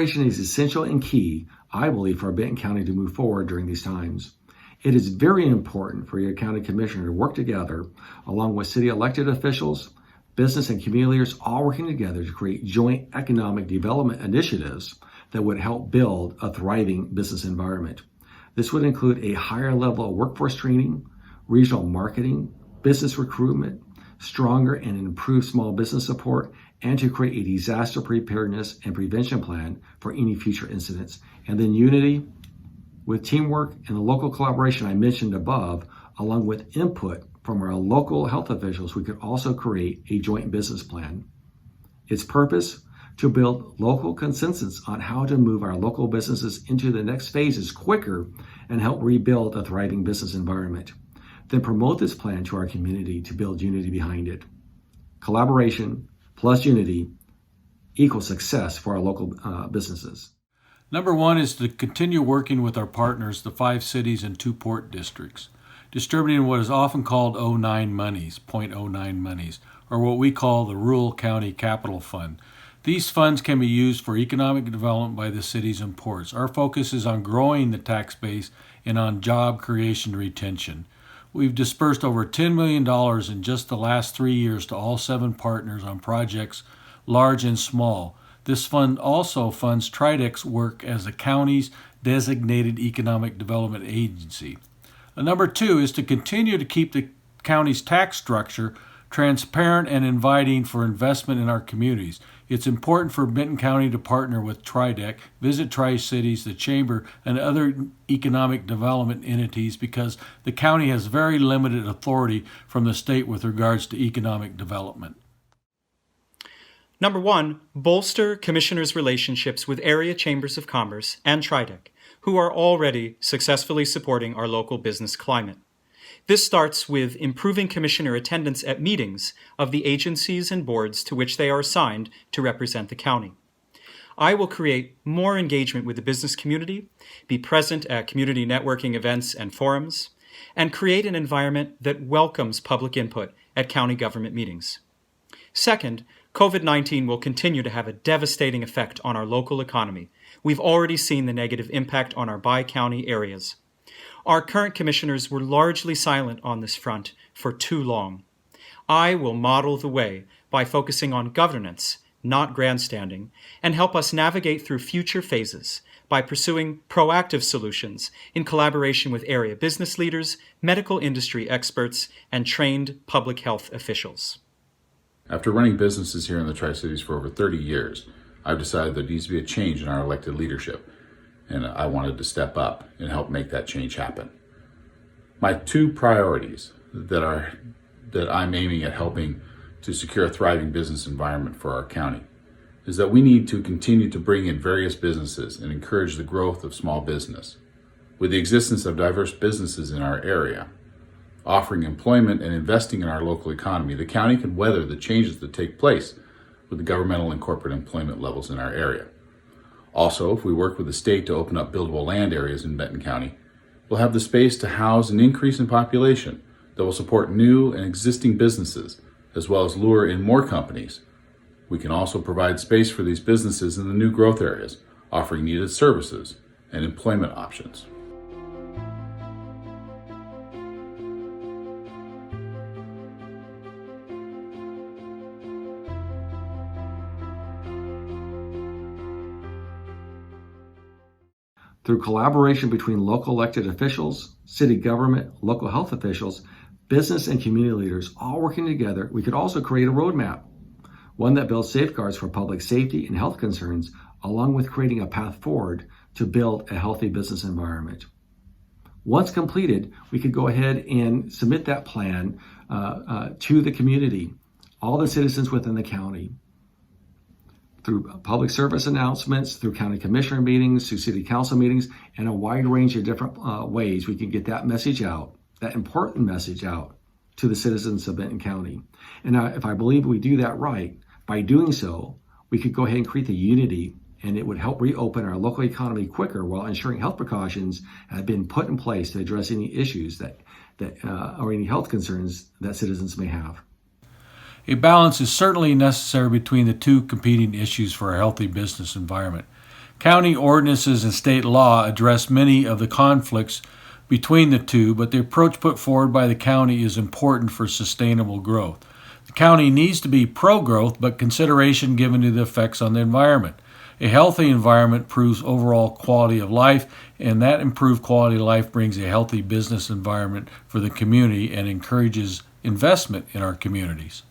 Collaboration is essential and key, I believe, for Benton County to move forward during these times. It is very important for your county commissioner to work together along with city elected officials, business and community leaders, all working together to create joint economic development initiatives that would help build a thriving business environment. This would include a higher level of workforce training, regional marketing, business recruitment, stronger and improved small business support, and to create a disaster preparedness and prevention plan for any future incidents. And then unity with teamwork and the local collaboration I mentioned above, along with input from our local health officials, we could also create a joint business plan. Its purpose, to build local consensus on how to move our local businesses into the next phases quicker and help rebuild a thriving business environment. Then promote this plan to our community to build unity behind it. Collaboration plus unity equals success for our local businesses. Number one is to continue working with our partners, the 5 cities and 2 port districts, distributing what is often called 09 monies, .09 monies, or what we call the Rural County Capital Fund. These funds can be used for economic development by the cities and ports. Our focus is on growing the tax base and on job creation and retention. We've dispersed over $10 million in just the last 3 years to all 7 partners on projects, large and small. This fund also funds TRIDEC's work as the county's designated economic development agency. Number 2 is to continue to keep the county's tax structure transparent and inviting for investment in our communities. It's important for Benton County to partner with TRIDEC, visit Tri-Cities, the Chamber, and other economic development entities because the county has very limited authority from the state with regards to economic development. Number 1, bolster commissioners' relationships with area chambers of commerce and TRIDEC, who are already successfully supporting our local business climate. This starts with improving commissioner attendance at meetings of the agencies and boards to which they are assigned to represent the county. I will create more engagement with the business community, be present at community networking events and forums, and create an environment that welcomes public input at county government meetings. Second, COVID-19 will continue to have a devastating effect on our local economy. We've already seen the negative impact on our bi-county areas. Our current commissioners were largely silent on this front for too long. I will model the way by focusing on governance, not grandstanding, and help us navigate through future phases by pursuing proactive solutions in collaboration with area business leaders, medical industry experts, and trained public health officials. After running businesses here in the Tri-Cities for over 30 years, I've decided there needs to be a change in our elected leadership, and I wanted to step up and help make that change happen. My 2 priorities that I'm aiming at helping to secure a thriving business environment for our county is that we need to continue to bring in various businesses and encourage the growth of small business. With the existence of diverse businesses in our area, offering employment and investing in our local economy, the county can weather the changes that take place with the governmental and corporate employment levels in our area. Also, if we work with the state to open up buildable land areas in Benton County, we'll have the space to house an increase in population that will support new and existing businesses, as well as lure in more companies. We can also provide space for these businesses in the new growth areas, offering needed services and employment options. Through collaboration between local elected officials, city government, local health officials, business and community leaders all working together, we could also create a roadmap, one that builds safeguards for public safety and health concerns, along with creating a path forward to build a healthy business environment. Once completed, we could go ahead and submit that plan to the community, all the citizens within the county, through public service announcements, through county commissioner meetings, through city council meetings, and a wide range of different ways we can get that message out, that important message out to the citizens of Benton County. And if I believe we do that right, by doing so, we could go ahead and create the unity, and it would help reopen our local economy quicker while ensuring health precautions have been put in place to address any issues or any health concerns that citizens may have. A balance is certainly necessary between the 2 competing issues for a healthy business environment. County ordinances and state law address many of the conflicts between the two, but the approach put forward by the county is important for sustainable growth. The county needs to be pro-growth, but consideration given to the effects on the environment. A healthy environment improves overall quality of life, and that improved quality of life brings a healthy business environment for the community and encourages investment in our communities.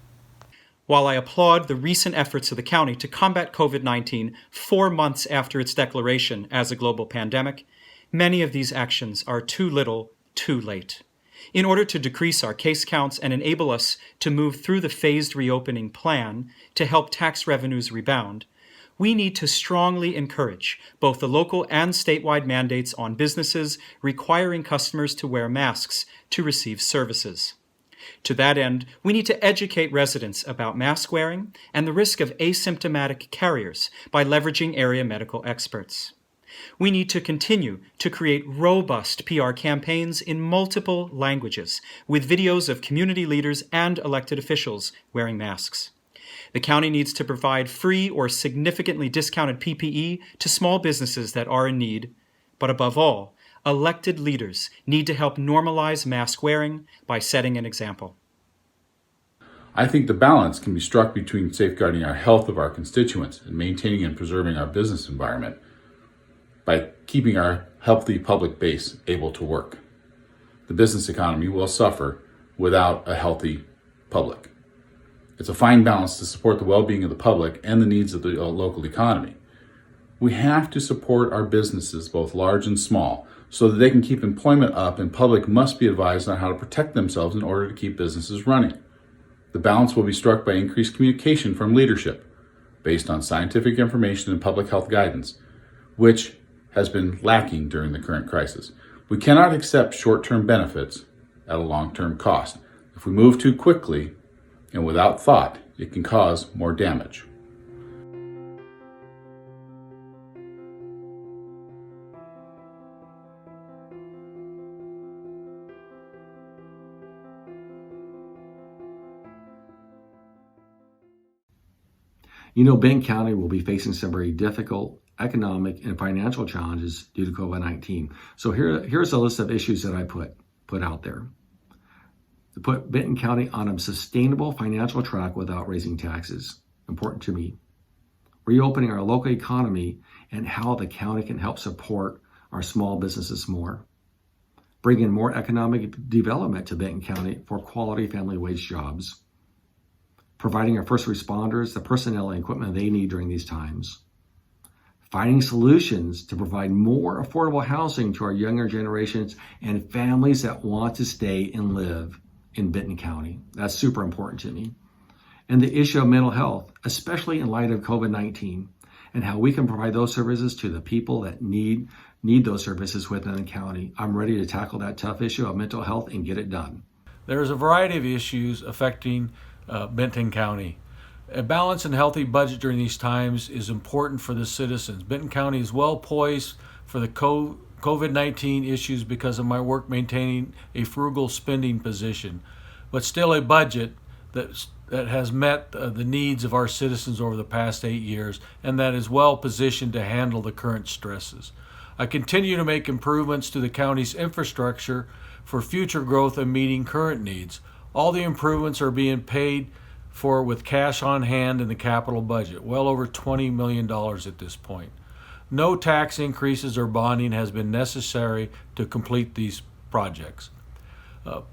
While I applaud the recent efforts of the county to combat COVID-19 4 months after its declaration as a global pandemic, many of these actions are too little, too late. In order to decrease our case counts and enable us to move through the phased reopening plan to help tax revenues rebound, we need to strongly encourage both the local and statewide mandates on businesses requiring customers to wear masks to receive services. To that end, we need to educate residents about mask wearing and the risk of asymptomatic carriers by leveraging area medical experts. We need to continue to create robust PR campaigns in multiple languages with videos of community leaders and elected officials wearing masks. The county needs to provide free or significantly discounted PPE to small businesses that are in need, but above all, elected leaders need to help normalize mask wearing by setting an example. I think the balance can be struck between safeguarding our health of our constituents and maintaining and preserving our business environment by keeping our healthy public base able to work. The business economy will suffer without a healthy public. It's a fine balance to support the well-being of the public and the needs of the local economy. We have to support our businesses, both large and small, so that they can keep employment up, and public must be advised on how to protect themselves in order to keep businesses running. The balance will be struck by increased communication from leadership based on scientific information and public health guidance, which has been lacking during the current crisis. We cannot accept short-term benefits at a long-term cost. If we move too quickly and without thought, it can cause more damage. You know, Benton County will be facing some very difficult economic and financial challenges due to COVID-19. So here's a list of issues that I put out there. To put Benton County on a sustainable financial track without raising taxes. Important to me. Reopening our local economy and how the county can help support our small businesses more. Bringing more economic development to Benton County for quality family wage jobs. Providing our first responders the personnel and equipment they need during these times. Finding solutions to provide more affordable housing to our younger generations and families that want to stay and live in Benton County. That's super important to me. And the issue of mental health, especially in light of COVID-19, and how we can provide those services to the people that need those services within the county. I'm ready to tackle that tough issue of mental health and get it done. There's a variety of issues affecting Benton County. A balanced and healthy budget during these times is important for the citizens. Benton County is well poised for the COVID-19 issues because of my work maintaining a frugal spending position, but still a budget that has met the needs of our citizens over the past 8 years and that is well positioned to handle the current stresses. I continue to make improvements to the county's infrastructure for future growth and meeting current needs. All the improvements are being paid for with cash on hand in the capital budget, well over $20 million at this point. No tax increases or bonding has been necessary to complete these projects.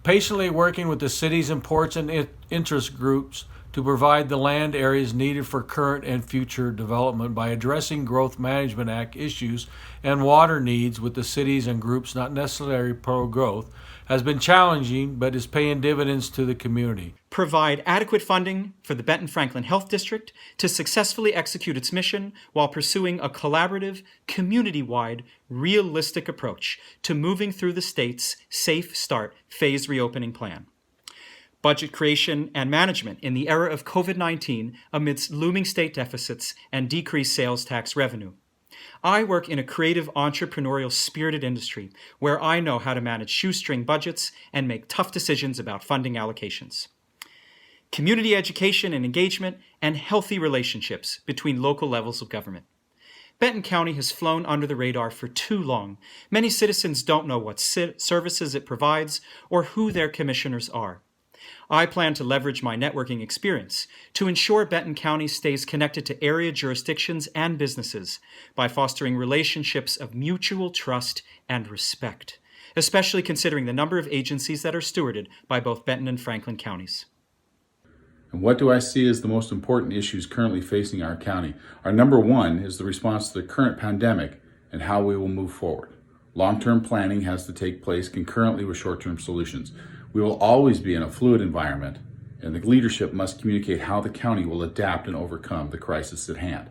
Patiently working with the cities and ports and interest groups to provide the land areas needed for current and future development by addressing Growth Management Act issues and water needs with the cities and groups not necessarily pro-growth has been challenging but is paying dividends to the community. Provide adequate funding for the Benton Franklin Health District to successfully execute its mission while pursuing a collaborative, community-wide, realistic approach to moving through the state's Safe Start phased reopening plan. Budget creation and management in the era of COVID-19 amidst looming state deficits and decreased sales tax revenue. I work in a creative, entrepreneurial, spirited industry where I know how to manage shoestring budgets and make tough decisions about funding allocations. Community education and engagement, and healthy relationships between local levels of government. Benton County has flown under the radar for too long. Many citizens don't know what services it provides or who their commissioners are. I plan to leverage my networking experience to ensure Benton County stays connected to area jurisdictions and businesses by fostering relationships of mutual trust and respect, especially considering the number of agencies that are stewarded by both Benton and Franklin counties. And what do I see as the most important issues currently facing our county? Our number one is the response to the current pandemic and how we will move forward. Long-term planning has to take place concurrently with short-term solutions. We will always be in a fluid environment, and the leadership must communicate how the county will adapt and overcome the crisis at hand.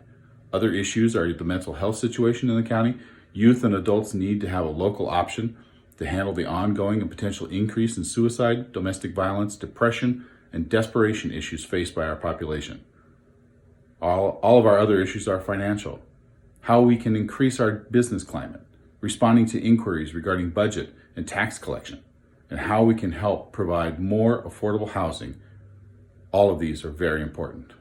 Other issues are the mental health situation in the county. Youth and adults need to have a local option to handle the ongoing and potential increase in suicide, domestic violence, depression, and desperation issues faced by our population. All of our other issues are financial. How we can increase our business climate, responding to inquiries regarding budget and tax collection, and how we can help provide more affordable housing. All of these are very important.